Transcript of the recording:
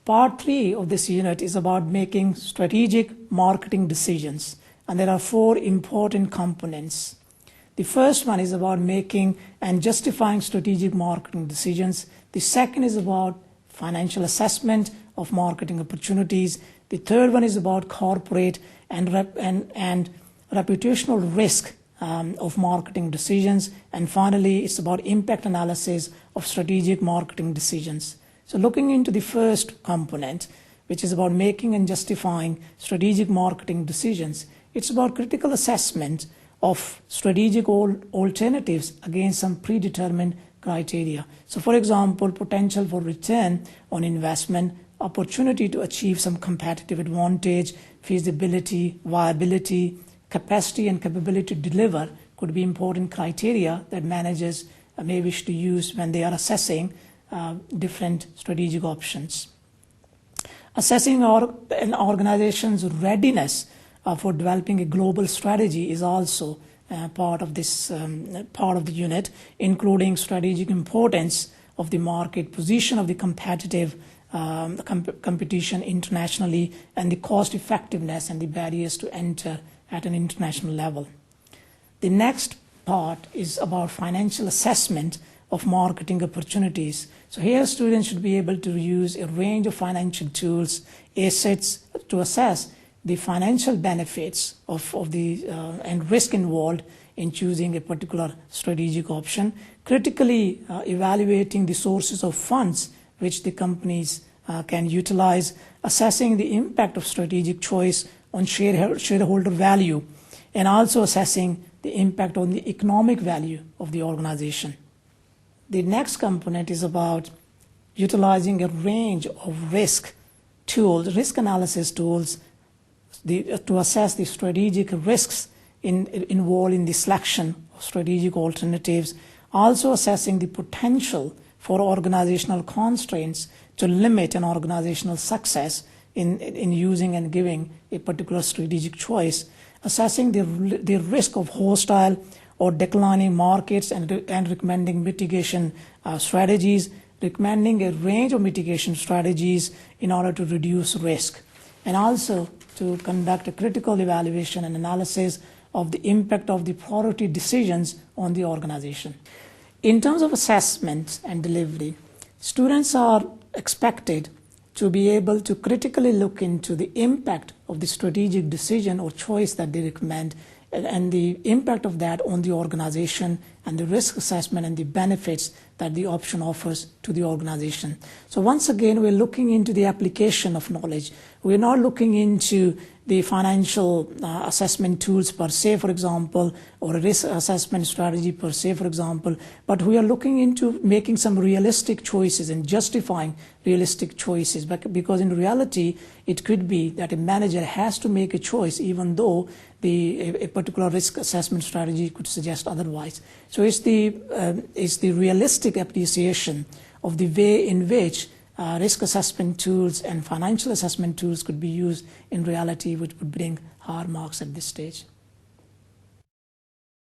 Part 3 of this unit is about making strategic marketing decisions, and there are 4 important components. The first one is about making and justifying strategic marketing decisions. The second is about financial assessment of marketing opportunities. The third one is about corporate and reputational risk of marketing decisions. And finally, it's about impact analysis of strategic marketing decisions. So looking into the first component, which is about making and justifying strategic marketing decisions, it's about critical assessment of strategic alternatives against some predetermined criteria. So for example, potential for return on investment, opportunity to achieve some competitive advantage, feasibility, viability, capacity and capability to deliver could be important criteria that managers may wish to use when they are assessing different strategic options. Assessing an organization's readiness for developing a global strategy is also part of this part of the unit, including strategic importance of the market, position of the competitive competition internationally, and the cost effectiveness and the barriers to enter at an international level. The next part is about financial assessment of marketing opportunities. So here students should be able to use a range of financial tools, assets to assess the financial benefits of the and risk involved in choosing a particular strategic option, critically evaluating the sources of funds which the companies can utilize, assessing the impact of strategic choice on shareholder value, and also assessing the impact on the economic value of the organization. The next component is about utilizing a range of risk tools, risk analysis tools, to assess the strategic risks involved in the selection of strategic alternatives, also assessing the potential for organizational constraints to limit an organizational success in using and giving a particular strategic choice, assessing the risk of hostile or declining markets and recommending mitigation strategies, recommending a range of mitigation strategies in order to reduce risk, and also to conduct a critical evaluation and analysis of the impact of the priority decisions on the organization. In terms of assessment and delivery, students are expected to be able to critically look into the impact of the strategic decision or choice that they recommend and the impact of that on the organization and the risk assessment and the benefits that the option offers to the organization. So once again, we're looking into the application of knowledge. We're not looking into the financial assessment tools per se, for example, or a risk assessment strategy per se, for example, but we are looking into making some realistic choices and justifying realistic choices, because in reality, it could be that a manager has to make a choice even though a particular risk assessment strategy could suggest otherwise. So it's the realistic appreciation of the way in which risk assessment tools and financial assessment tools could be used in reality, which would bring higher marks at this stage.